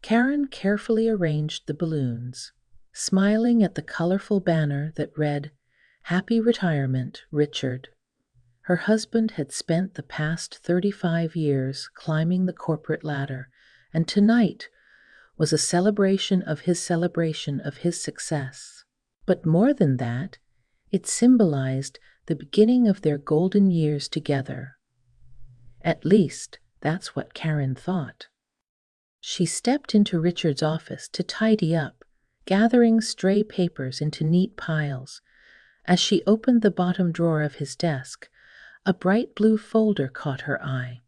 Karen carefully arranged the balloons, smiling at the colorful banner that read, "Happy Retirement, Richard." Her husband had spent the past 35 years climbing the corporate ladder, and tonight was a celebration of his success. But more than that, it symbolized the beginning of their golden years together. At least, that's what Karen thought. She stepped into Richard's office to tidy up, gathering stray papers into neat piles. As she opened the bottom drawer of his desk, a bright blue folder caught her eye.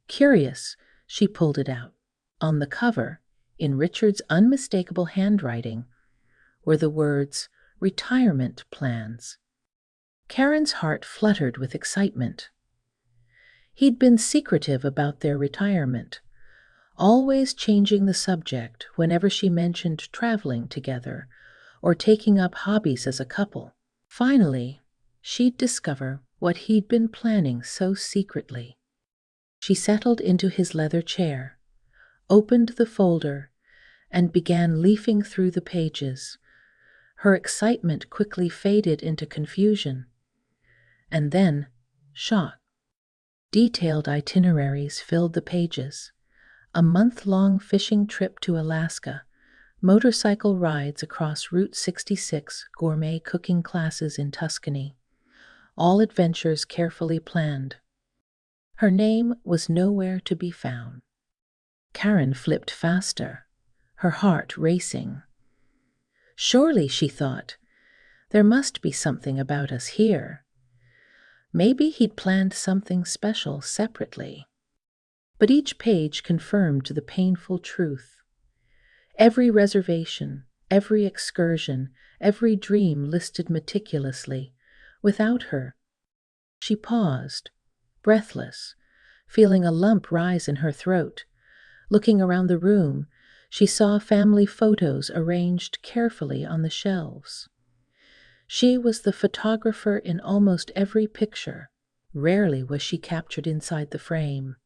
Curious, she pulled it out. On the cover, in Richard's unmistakable handwriting, were the words, "Retirement Plans." Karen's heart fluttered with excitement. He'd been secretive about their retirement, always changing the subject whenever she mentioned traveling together or taking up hobbies as a couple. Finally, she'd discover what he'd been planning so secretly. She settled into his leather chair, opened the folder, and began leafing through the pages. Her excitement quickly faded into confusion. And then, shock. Detailed itineraries filled the pages. A month-long fishing trip to Alaska, motorcycle rides across Route 66, gourmet cooking classes in Tuscany. All adventures carefully planned. Her name was nowhere to be found. Karen flipped faster, her heart racing. Surely, she thought, there must be something about us here. Maybe he'd planned something special separately. But each page confirmed the painful truth. Every reservation, every excursion, every dream listed meticulously. Without her. She paused, breathless, feeling a lump rise in her throat. Looking around the room, she saw family photos arranged carefully on the shelves. She was the photographer in almost every picture. Rarely was she captured inside the frame.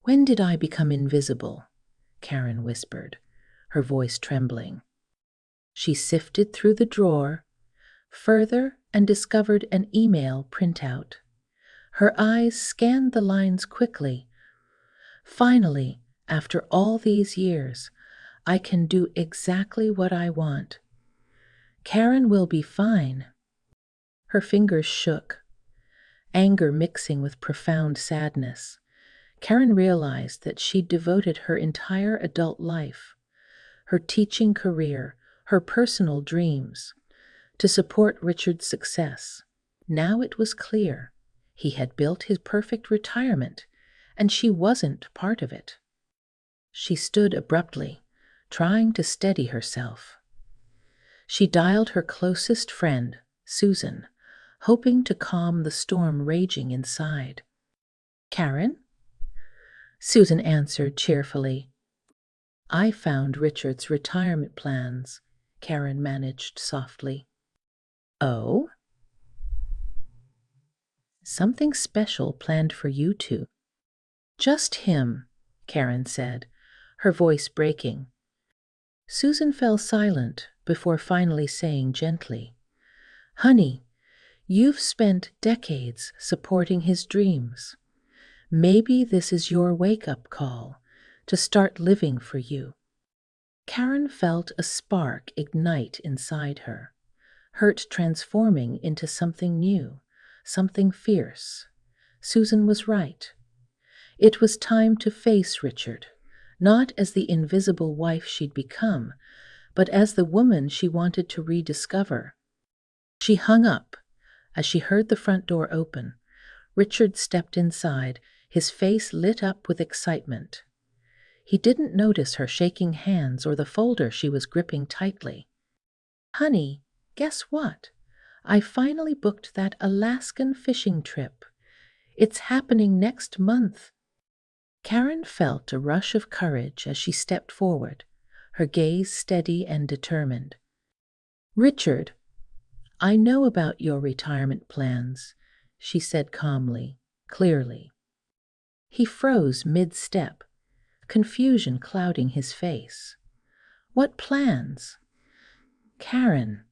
"When did I become invisible?" Karen whispered, her voice trembling. She sifted through the drawer, further, and discovered an email printout. Her eyes scanned the lines quickly. "Finally, after all these years, I can do exactly what I want. Karen will be fine." Her fingers shook, anger mixing with profound sadness. Karen realized that she'd devoted her entire adult life, her teaching career, her personal dreams, to support Richard's success. Now it was clear he had built his perfect retirement, and she wasn't part of it. She stood abruptly, trying to steady herself. She dialed her closest friend, Susan, hoping to calm the storm raging inside. "Karen?" Susan answered cheerfully. "I found Richard's retirement plans," Karen managed softly. "Oh?" "Something special planned for you two." "Just him," Karen said, her voice breaking. Susan fell silent before finally saying gently, "Honey, you've spent decades supporting his dreams. Maybe this is your wake-up call to start living for you." Karen felt a spark ignite inside her, hurt transforming into something new, something fierce. Susan was right. It was time to face Richard, not as the invisible wife she'd become, but as the woman she wanted to rediscover. She hung up as she heard the front door open. Richard stepped inside, his face lit up with excitement. He didn't notice her shaking hands or the folder she was gripping tightly. "Honey, guess what? I finally booked that Alaskan fishing trip. It's happening next month." Karen felt a rush of courage as she stepped forward, her gaze steady and determined. "Richard, I know about your retirement plans," she said calmly, clearly. He froze mid-step, confusion clouding his face. What plans? Karen,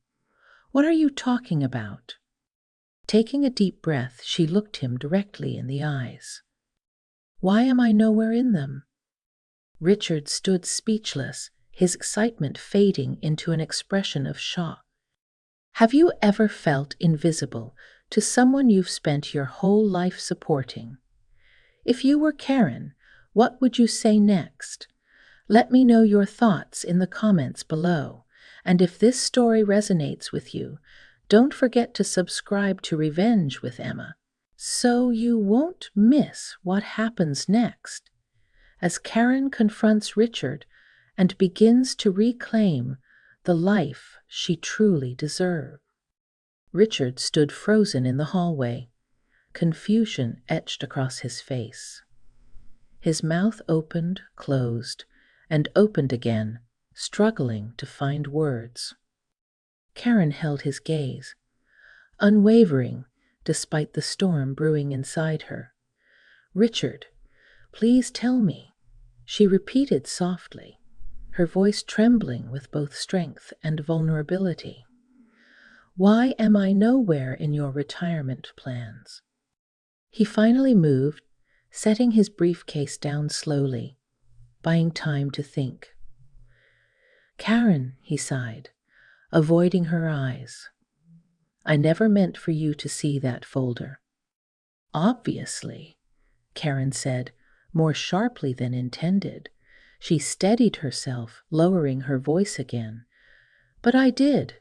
what are you talking about? Taking a deep breath, she looked him directly in the eyes. Why am I nowhere in them? Richard stood speechless, his excitement fading into an expression of shock. Have you ever felt invisible to someone you've spent your whole life supporting? If you were Karen, what would you say next? Let me know your thoughts in the comments below. And if this story resonates with you, don't forget to subscribe to Revenge with Emma, so you won't miss what happens next as Karen confronts Richard and begins to reclaim the life she truly deserved. Richard stood frozen in the hallway, confusion etched across his face. His mouth opened, closed, and opened again, struggling to find words. Karen held his gaze, unwavering despite the storm brewing inside her. Richard, please tell me, she repeated softly, her voice trembling with both strength and vulnerability. Why am I nowhere in your retirement plans? He finally moved, setting his briefcase down slowly, buying time to think. Karen, he sighed, avoiding her eyes. I never meant for you to see that folder. Obviously, Karen said, more sharply than intended. She steadied herself, lowering her voice again. But I did.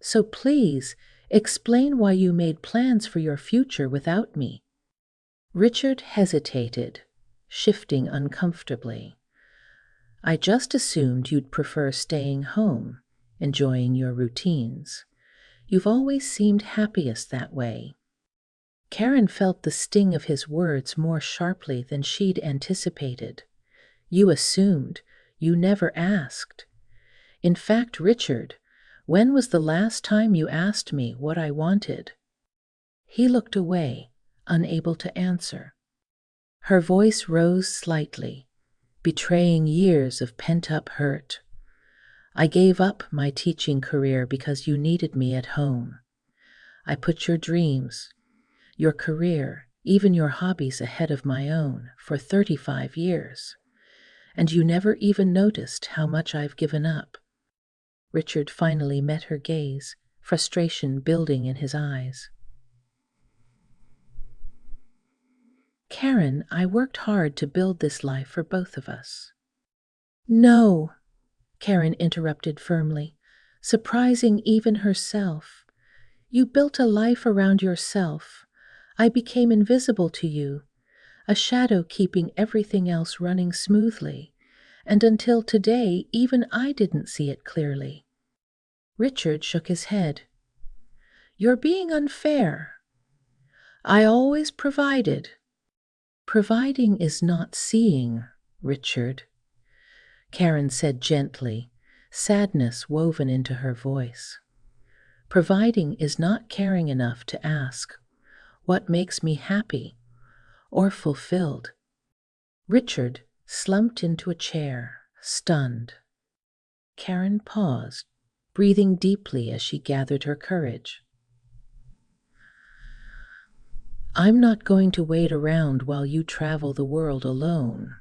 So please, explain why you made plans for your future without me. Richard hesitated, shifting uncomfortably. I just assumed you'd prefer staying home, enjoying your routines. You've always seemed happiest that way. Karen felt the sting of his words more sharply than she'd anticipated. You assumed, you never asked. In fact, Richard, when was the last time you asked me what I wanted? He looked away, unable to answer. Her voice rose slightly, betraying years of pent-up hurt. I gave up my teaching career because you needed me at home. I put your dreams, your career, even your hobbies ahead of my own for 35 years. And you never even noticed how much I've given up. Richard finally met her gaze, frustration building in his eyes. Karen, I worked hard to build this life for both of us. No, Karen interrupted firmly, surprising even herself. You built a life around yourself. I became invisible to you, a shadow keeping everything else running smoothly. And until today, even I didn't see it clearly. Richard shook his head. You're being unfair. I always provided. Providing is not seeing, Richard, Karen said gently, sadness woven into her voice. Providing is not caring enough to ask, what makes me happy or fulfilled? Richard slumped into a chair, stunned. Karen paused, breathing deeply as she gathered her courage. I'm not going to wait around while you travel the world alone.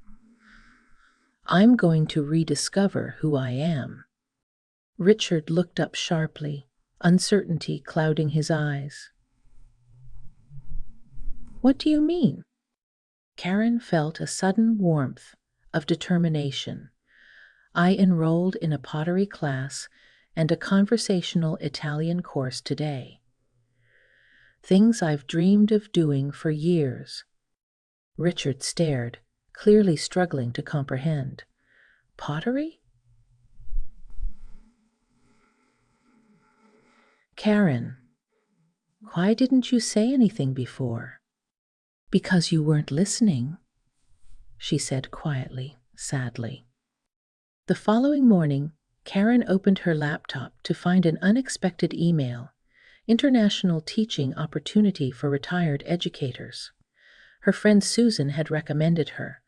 I'm going to rediscover who I am. Richard looked up sharply, uncertainty clouding his eyes. What do you mean? Karen felt a sudden warmth of determination. I enrolled in a pottery class and a conversational Italian course today. Things I've dreamed of doing for years. Richard stared, clearly struggling to comprehend. Pottery? Karen, why didn't you say anything before? Because you weren't listening, she said quietly, sadly. The following morning, Karen opened her laptop to find an unexpected email, International Teaching Opportunity for Retired Educators. Her friend Susan had recommended her.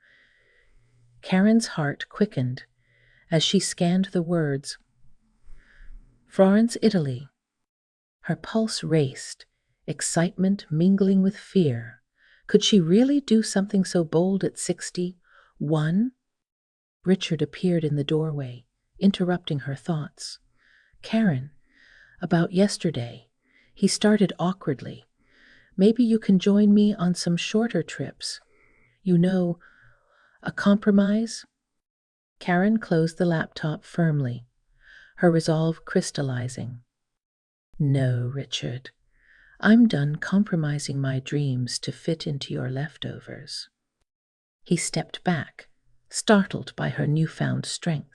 Karen's heart quickened as she scanned the words. Florence, Italy. Her pulse raced, excitement mingling with fear. Could she really do something so bold at 61? Richard appeared in the doorway, interrupting her thoughts. Karen, about yesterday. He started awkwardly. Maybe you can join me on some shorter trips. You know, a compromise? Karen closed the laptop firmly, her resolve crystallizing. No, Richard. I'm done compromising my dreams to fit into your leftovers. He stepped back, startled by her newfound strength.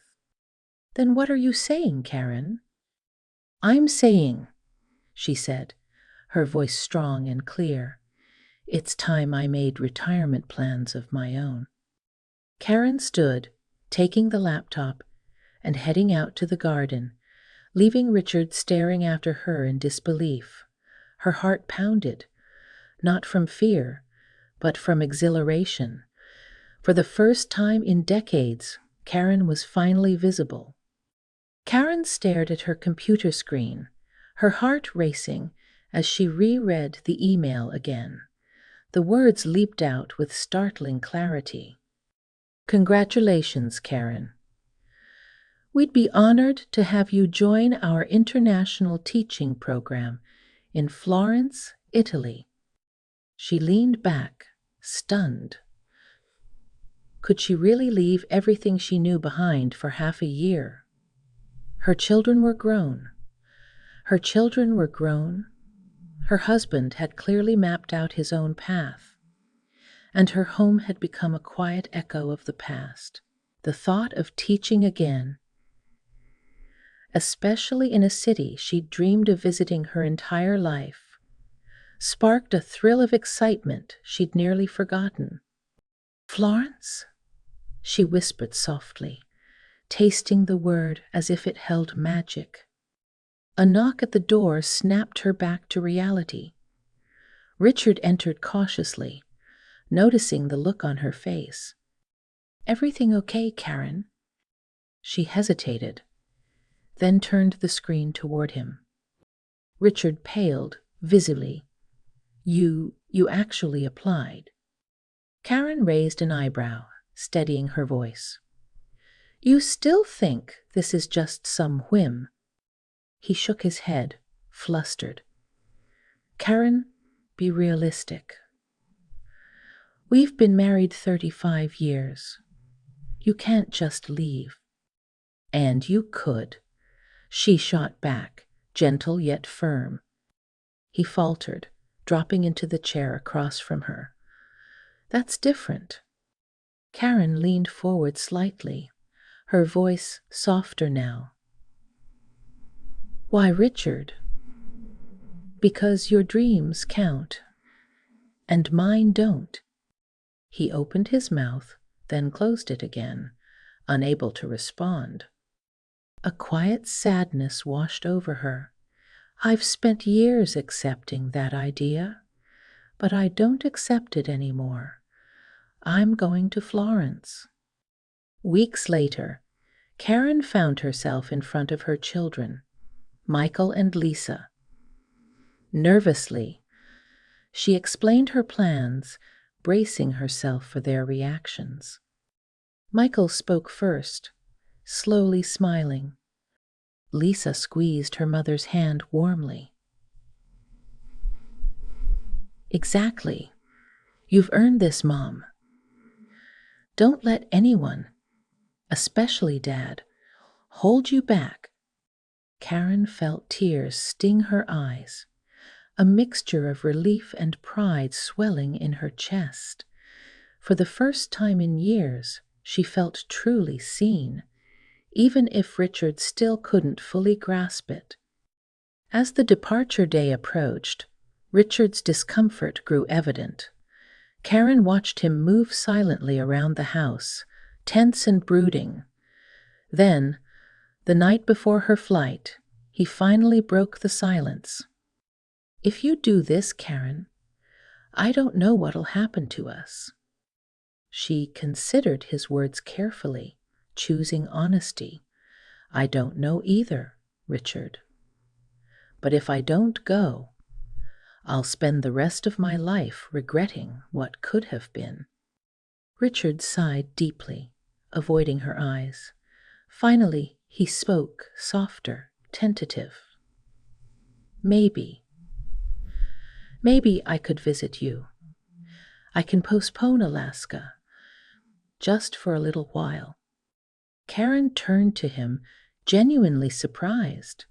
Then what are you saying, Karen? I'm saying, she said, her voice strong and clear, it's time I made retirement plans of my own. Karen stood, taking the laptop and heading out to the garden, leaving Richard staring after her in disbelief. Her heart pounded, not from fear, but from exhilaration. For the first time in decades, Karen was finally visible. Karen stared at her computer screen, her heart racing as she reread the email again. The words leaped out with startling clarity. Congratulations, Karen. We'd be honored to have you join our international teaching program in Florence, Italy. She leaned back, stunned. Could she really leave everything she knew behind for half a year? Her children were grown. Her children were grown. Her husband had clearly mapped out his own path, and her home had become a quiet echo of the past. The thought of teaching again, especially in a city she'd dreamed of visiting her entire life, sparked a thrill of excitement she'd nearly forgotten. Florence? She whispered softly, tasting the word as if it held magic. A knock at the door snapped her back to reality. Richard entered cautiously, noticing the look on her face. Everything okay, Karen? She hesitated, then turned the screen toward him. Richard paled, visibly. You actually applied. Karen raised an eyebrow, steadying her voice. You still think this is just some whim? He shook his head, flustered. Karen, be realistic. We've been married 35 years. You can't just leave. And you could. She shot back, gentle yet firm. He faltered, dropping into the chair across from her. That's different. Karen leaned forward slightly, her voice softer now. Why, Richard? Because your dreams count, and mine don't. He opened his mouth, then closed it again, unable to respond. A quiet sadness washed over her. I've spent years accepting that idea, but I don't accept it anymore. I'm going to Florence. Weeks later, Karen found herself in front of her children, Michael and Lisa. Nervously, she explained her plans, bracing herself for their reactions. Michael spoke first, slowly smiling. Lisa squeezed her mother's hand warmly. Exactly. You've earned this, Mom. Don't let anyone, especially Dad, hold you back. Karen felt tears sting her eyes, a mixture of relief and pride swelling in her chest. For the first time in years, she felt truly seen, even if Richard still couldn't fully grasp it. As the departure day approached, Richard's discomfort grew evident. Karen watched him move silently around the house, tense and brooding. Then, the night before her flight, he finally broke the silence. If you do this, Karen, I don't know what'll happen to us. She considered his words carefully, choosing honesty. "I don't know either, Richard. But if I don't go, I'll spend the rest of my life regretting what could have been." Richard sighed deeply, avoiding her eyes. Finally, he spoke, softer, tentative. "Maybe. Maybe I could visit you. I can postpone Alaska, just for a little while." Karen turned to him, genuinely surprised.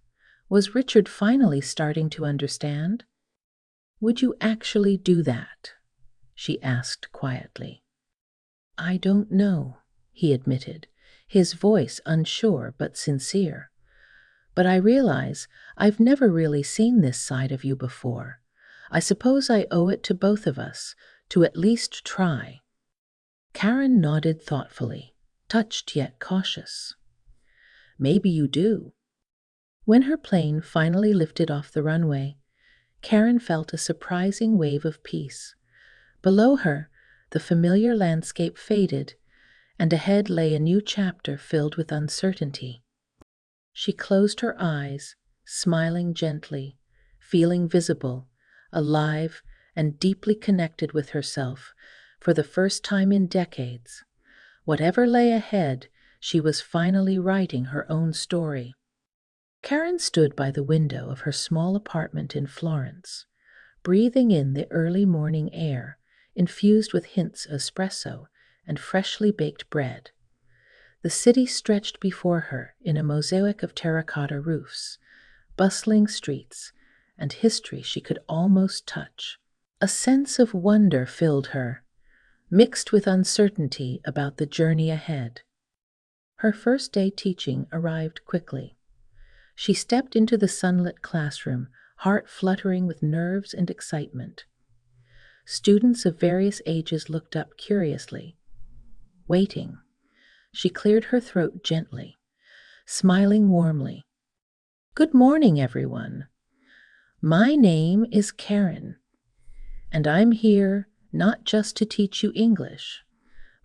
Was Richard finally starting to understand? "Would you actually do that?" she asked quietly. "I don't know," he admitted, his voice unsure but sincere. "But I realize I've never really seen this side of you before. I suppose I owe it to both of us to at least try." Karen nodded thoughtfully, touched yet cautious. "Maybe you do." When her plane finally lifted off the runway, Karen felt a surprising wave of peace. Below her, the familiar landscape faded, and ahead lay a new chapter filled with uncertainty. She closed her eyes, smiling gently, feeling visible, alive, and deeply connected with herself for the first time in decades. Whatever lay ahead, she was finally writing her own story. Karen stood by the window of her small apartment in Florence, breathing in the early morning air, infused with hints of espresso and freshly baked bread. The city stretched before her in a mosaic of terracotta roofs, bustling streets, and history she could almost touch. A sense of wonder filled her, mixed with uncertainty about the journey ahead. Her first day teaching arrived quickly. She stepped into the sunlit classroom, heart fluttering with nerves and excitement. Students of various ages looked up curiously, waiting. She cleared her throat gently, smiling warmly. "Good morning, everyone. My name is Karen, and I'm here not just to teach you English,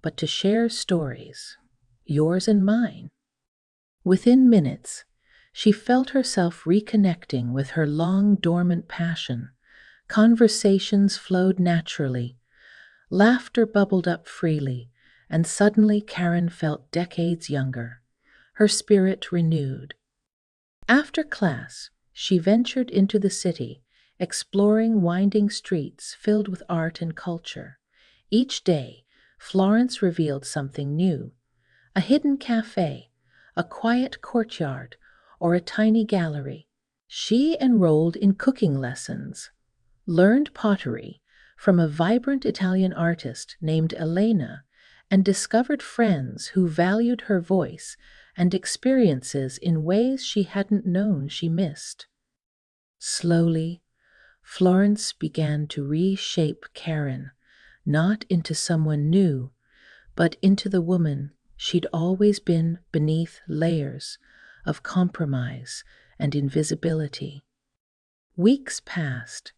but to share stories, yours and mine." Within minutes, she felt herself reconnecting with her long dormant passion. Conversations flowed naturally, laughter bubbled up freely, and suddenly Karen felt decades younger, her spirit renewed. After class, she ventured into the city, exploring winding streets filled with art and culture. Each day, Florence revealed something new: a hidden cafe, a quiet courtyard, or a tiny gallery. She enrolled in cooking lessons, learned pottery from a vibrant Italian artist named Elena, and discovered friends who valued her voice and experiences in ways she hadn't known she missed. Slowly, Florence began to reshape Karen, not into someone new, but into the woman she'd always been beneath layers of compromise and invisibility. Weeks passed,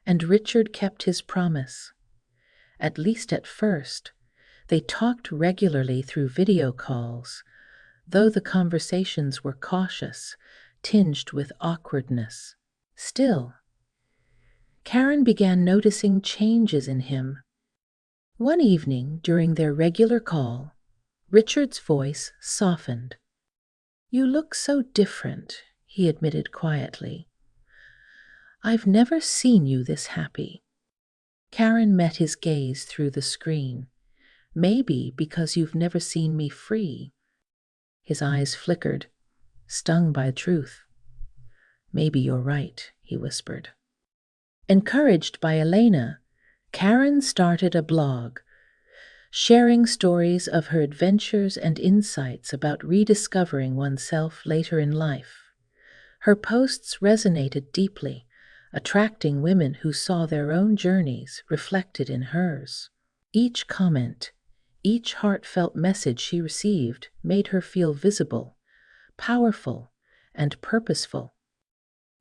and Richard kept his promise. At least at first, they talked regularly through video calls, though the conversations were cautious, tinged with awkwardness. Still, Karen began noticing changes in him. One evening, during their regular call, Richard's voice softened. "You look so different," he admitted quietly. "I've never seen you this happy." Karen met his gaze through the screen. "Maybe because you've never seen me free." His eyes flickered, stung by truth. "Maybe you're right," he whispered. Encouraged by Elena, Karen started a blog, sharing stories of her adventures and insights about rediscovering oneself later in life. Her posts resonated deeply, attracting women who saw their own journeys reflected in hers. Each comment, each heartfelt message she received made her feel visible, powerful, and purposeful.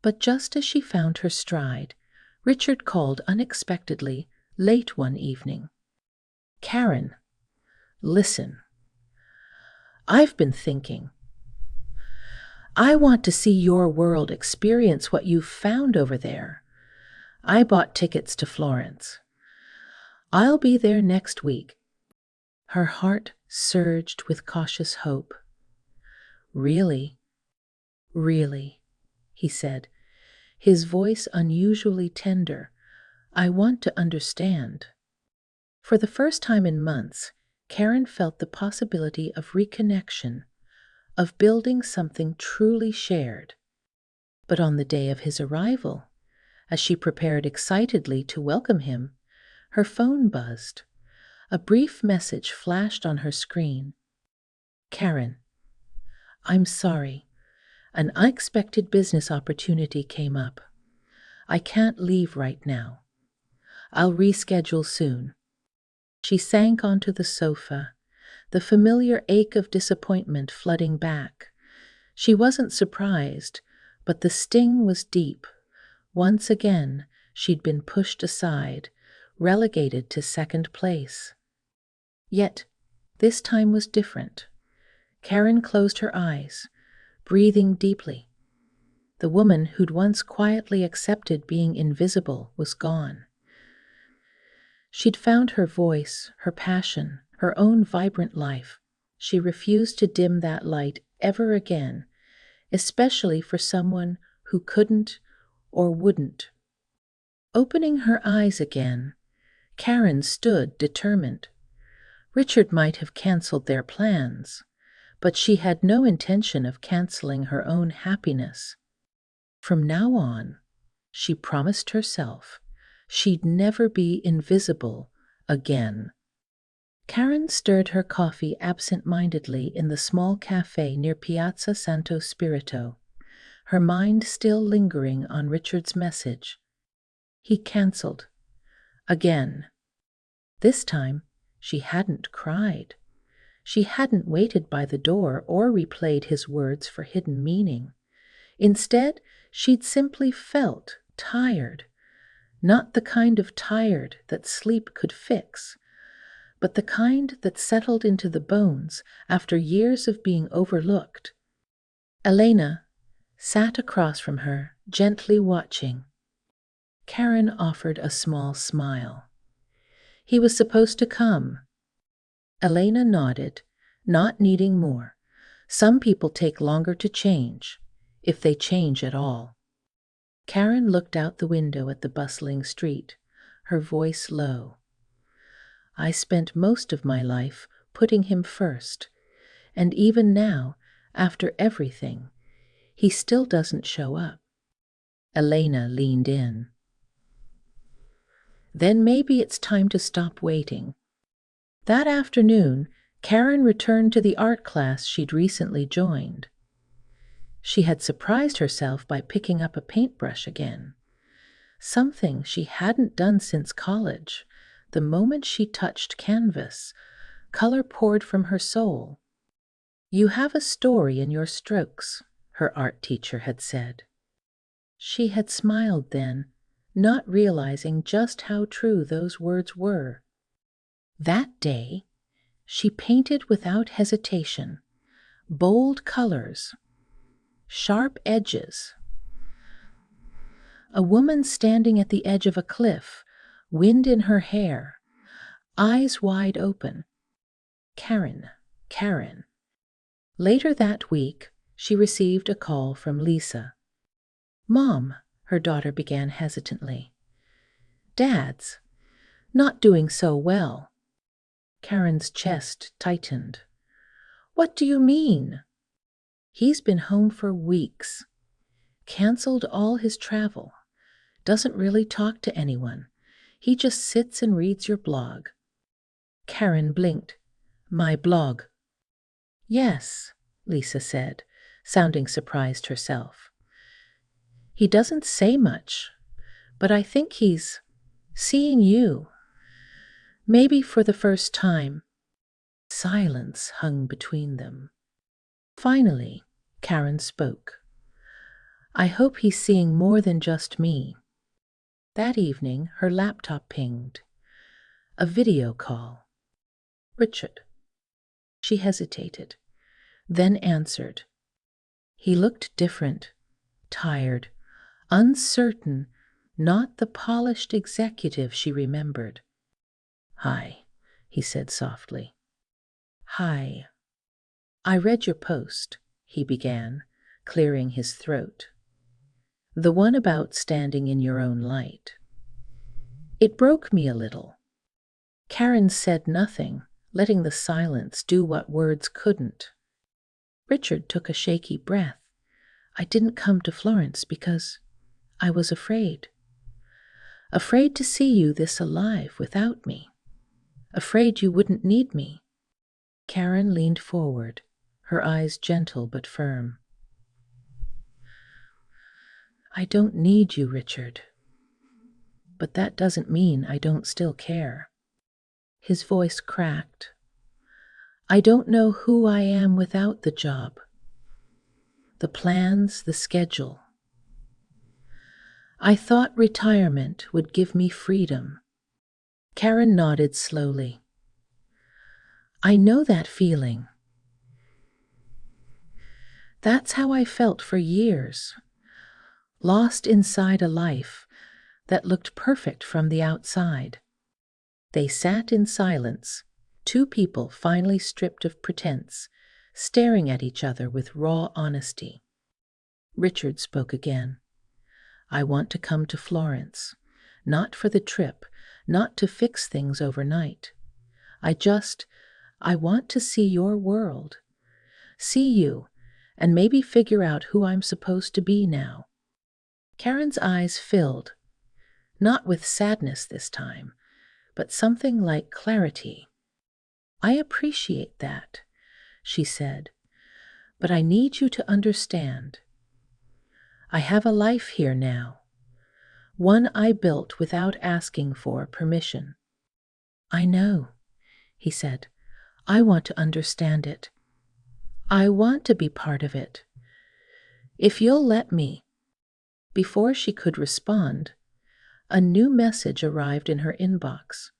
But just as she found her stride, Richard called unexpectedly late one evening. "Karen," Listen, I've been thinking. I want to see your world, experience what you've found over there. I bought tickets to Florence. I'll be there next week." Her heart surged with cautious hope. "Really? Really?" he said, his voice unusually tender. "I want to understand." For the first time in months, Karen felt the possibility of reconnection, of building something truly shared. But on the day of his arrival, as she prepared excitedly to welcome him, her phone buzzed. A brief message flashed on her screen. "Karen, I'm sorry. An unexpected business opportunity came up. I can't leave right now. I'll reschedule soon." She sank onto the sofa, the familiar ache of disappointment flooding back. She wasn't surprised, but the sting was deep. Once again, she'd been pushed aside, relegated to second place. Yet, this time was different. Karen closed her eyes, breathing deeply. The woman who'd once quietly accepted being invisible was gone. She'd found her voice, her passion, her own vibrant life. She refused to dim that light ever again, especially for someone who couldn't or wouldn't. Opening her eyes again, Karen stood determined. Richard might have canceled their plans, but she had no intention of canceling her own happiness. From now on, she promised herself, she'd never be invisible again. Karen stirred her coffee absent-mindedly in the small cafe near Piazza Santo Spirito, her mind still lingering on Richard's message. He canceled. Again. This time, she hadn't cried. She hadn't waited by the door or replayed his words for hidden meaning. Instead, she'd simply felt tired. Not the kind of tired that sleep could fix, but the kind that settled into the bones after years of being overlooked. Elena sat across from her, gently watching. Karen offered a small smile. "He was supposed to come." Elena nodded, not needing more. Some people take longer to change, if they change at all. Karen looked out the window at the bustling street, her voice low. "I spent most of my life putting him first, and even now, after everything, he still doesn't show up." Elena leaned in. "Then maybe it's time to stop waiting." That afternoon, Karen returned to the art class she'd recently joined. She had surprised herself by picking up a paintbrush again, something she hadn't done since college. The moment she touched canvas, color poured from her soul. "You have a story in your strokes," her art teacher had said. She had smiled then, not realizing just how true those words were. That day, she painted without hesitation, bold colors, sharp edges. A woman standing at the edge of a cliff, wind in her hair, eyes wide open. Karen, Karen. Later that week, she received a call from Lisa. "Mom," her daughter began hesitantly. "Dad's not doing so well." Karen's chest tightened. "What do you mean?" "He's been home for weeks. Canceled all his travel. Doesn't really talk to anyone. He just sits and reads your blog." Karen blinked. "My blog?" "Yes," Lisa said, sounding surprised herself. "He doesn't say much, but I think he's seeing you. Maybe for the first time." Silence hung between them. Finally, Karen spoke. "I hope he's seeing more than just me." That evening, her laptop pinged. A video call. "Richard, She hesitated, then answered. He looked different, tired, uncertain, not the polished executive she remembered. "Hi," he said softly. "Hi. I read your post," he began, clearing his throat. "The one about standing in your own light. It broke me a little." Karen said nothing, letting the silence do what words couldn't. Richard took a shaky breath. "I didn't come to Florence because I was afraid. Afraid to see you this alive without me. Afraid you wouldn't need me." Karen leaned forward, her eyes gentle but firm. "I don't need you, Richard. But that doesn't mean I don't still care." His voice cracked. "I don't know who I am without the job. The plans, the schedule. I thought retirement would give me freedom." Karen nodded slowly. "I know that feeling. That's how I felt for years, lost inside a life that looked perfect from the outside." They sat in silence, two people finally stripped of pretense, staring at each other with raw honesty. Richard spoke again. "I want to come to Florence, not for the trip, not to fix things overnight. I want to see your world, see you, and maybe figure out who I'm supposed to be now." Karen's eyes filled, not with sadness this time, but something like clarity. "I appreciate that," she said, "but I need you to understand. I have a life here now, one I built without asking for permission." "I know," he said. "I want to understand it. I want to be part of it. If you'll let me." Before she could respond, a new message arrived in her inbox.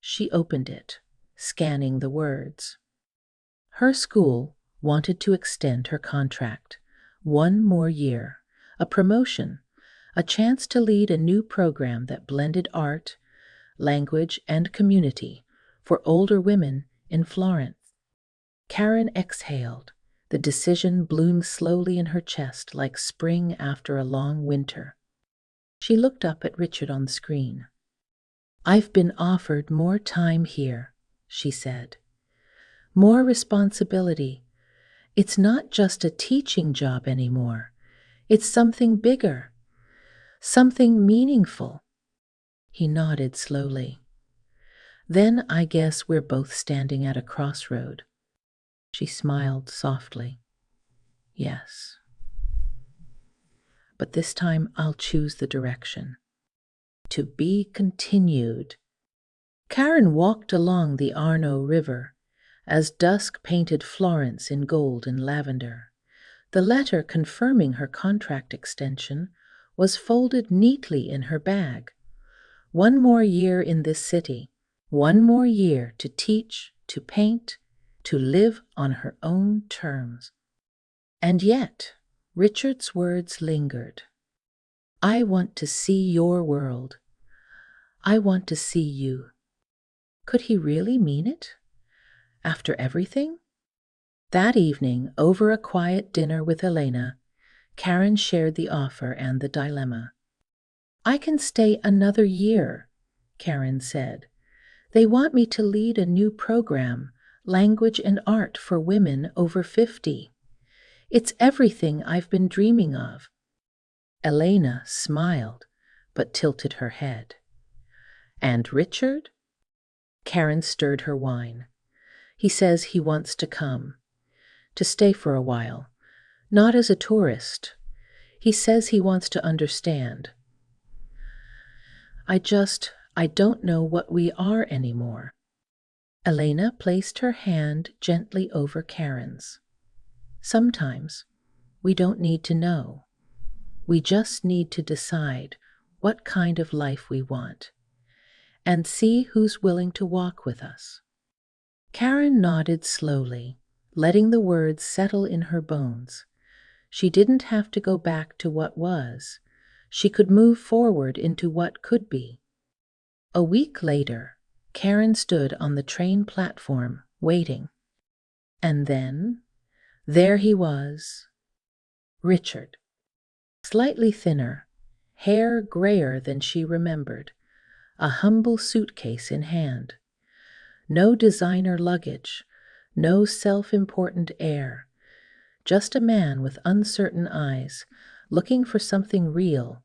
She opened it, scanning the words. Her school wanted to extend her contract. One more year, a promotion, a chance to lead a new program that blended art, language, and community for older women in Florence. Karen exhaled. The decision bloomed slowly in her chest like spring after a long winter. She looked up at Richard on the screen. "I've been offered more time here," she said. "More responsibility. It's not just a teaching job anymore. It's something bigger, something meaningful." He nodded slowly. "Then I guess we're both standing at a crossroad." She smiled softly. "Yes. But this time I'll choose the direction. To be continued." Karen walked along the Arno River as dusk painted Florence in gold and lavender. The letter confirming her contract extension was folded neatly in her bag. One more year in this city, one more year to teach, to paint, to live on her own terms. And yet, Richard's words lingered. "I want to see your world. I want to see you." Could he really mean it? After everything? That evening, over a quiet dinner with Elena, Karen shared the offer and the dilemma. "I can stay another year," Karen said. "They want me to lead a new program, language and art for women over 50. It's everything I've been dreaming of." Elena smiled, but tilted her head. "And Richard?" Karen stirred her wine. "He says he wants to come, to stay for a while, not as a tourist. He says he wants to understand. I don't know what we are anymore." Elena placed her hand gently over Karen's. "Sometimes we don't need to know. We just need to decide what kind of life we want and see who's willing to walk with us." Karen nodded slowly, letting the words settle in her bones. She didn't have to go back to what was. She could move forward into what could be. A week later, Karen stood on the train platform, waiting. And then, there he was, Richard. Slightly thinner, hair grayer than she remembered, a humble suitcase in hand. No designer luggage, no self-important air, just a man with uncertain eyes, looking for something real.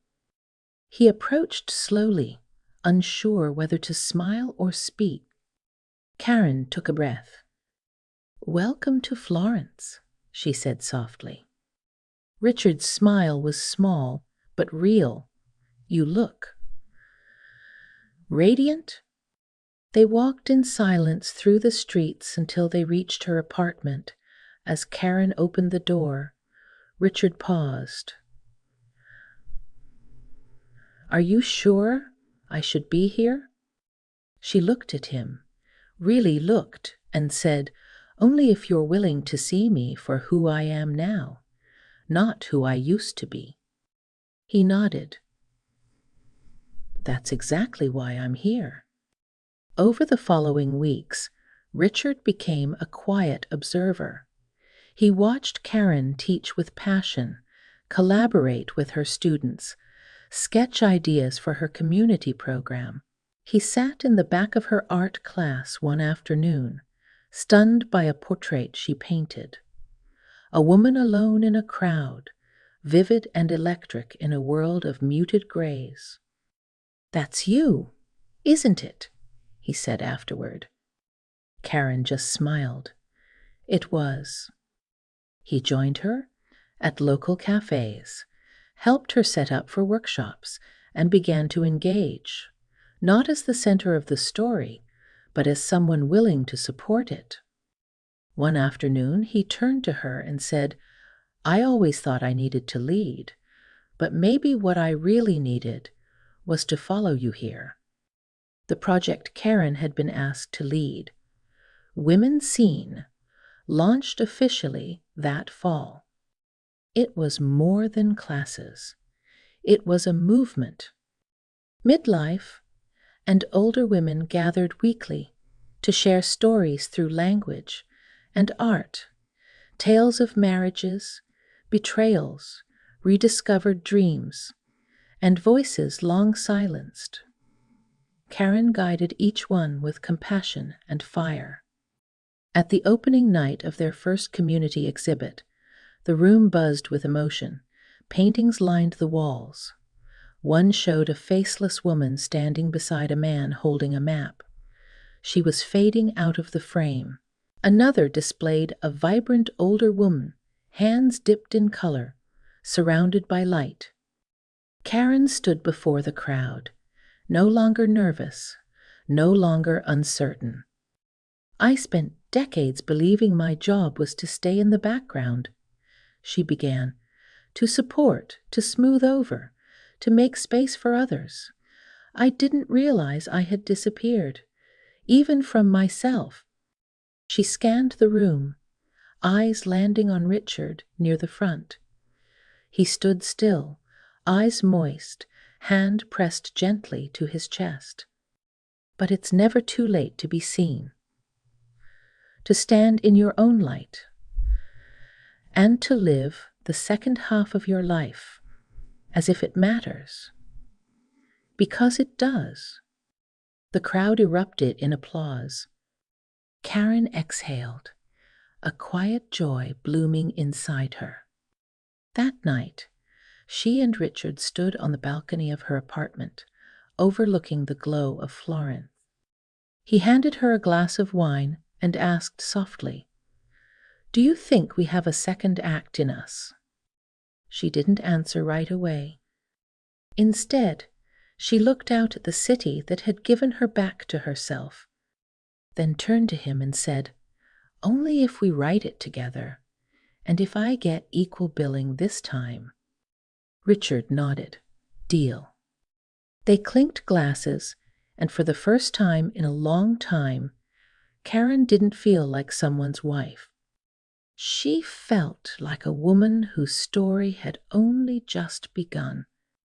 He approached slowly, unsure whether to smile or speak. Karen took a breath. "Welcome to Florence," she said softly. Richard's smile was small, but real. "You look radiant." They walked in silence through the streets until they reached her apartment. As Karen opened the door, Richard paused. "Are you sure I should be here?" She looked at him, really looked, and said, "Only if you're willing to see me for who I am now, not who I used to be." He nodded. "That's exactly why I'm here." Over the following weeks, Richard became a quiet observer. He watched Karen teach with passion, collaborate with her students, sketch ideas for her community program. He sat in the back of her art class one afternoon, stunned by a portrait she painted. A woman alone in a crowd, vivid and electric in a world of muted grays. "That's you, isn't it?" he said afterward. Karen just smiled. It was. He joined her at local cafes, helped her set up for workshops, and began to engage, not as the center of the story, but as someone willing to support it. One afternoon, he turned to her and said, "I always thought I needed to lead, but maybe what I really needed was to follow you here." The project Karen had been asked to lead, Women Seen, launched officially that fall. It was more than classes. It was a movement. Midlife and older women gathered weekly to share stories through language and art, tales of marriages, betrayals, rediscovered dreams, and voices long silenced. Karen guided each one with compassion and fire. At the opening night of their first community exhibit, the room buzzed with emotion. Paintings lined the walls. One showed a faceless woman standing beside a man holding a map. She was fading out of the frame. Another displayed a vibrant older woman, hands dipped in color, surrounded by light. Karen stood before the crowd, no longer nervous, no longer uncertain. "I spent decades believing my job was to stay in the background," she began, "to support, to smooth over, to make space for others. I didn't realize I had disappeared, even from myself." She scanned the room, eyes landing on Richard near the front. He stood still, eyes moist, hand pressed gently to his chest. "But it's never too late to be seen, to stand in your own light, and to live the second half of your life as if it matters. Because it does." The crowd erupted in applause. Karen exhaled, a quiet joy blooming inside her. That night, she and Richard stood on the balcony of her apartment, overlooking the glow of Florence. He handed her a glass of wine and asked softly, "Do you think we have a second act in us?" She didn't answer right away. Instead, she looked out at the city that had given her back to herself, then turned to him and said, "Only if we write it together, and if I get equal billing this time." Richard nodded. "Deal." They clinked glasses, and for the first time in a long time, Karen didn't feel like someone's wife. She felt like a woman whose story had only just begun.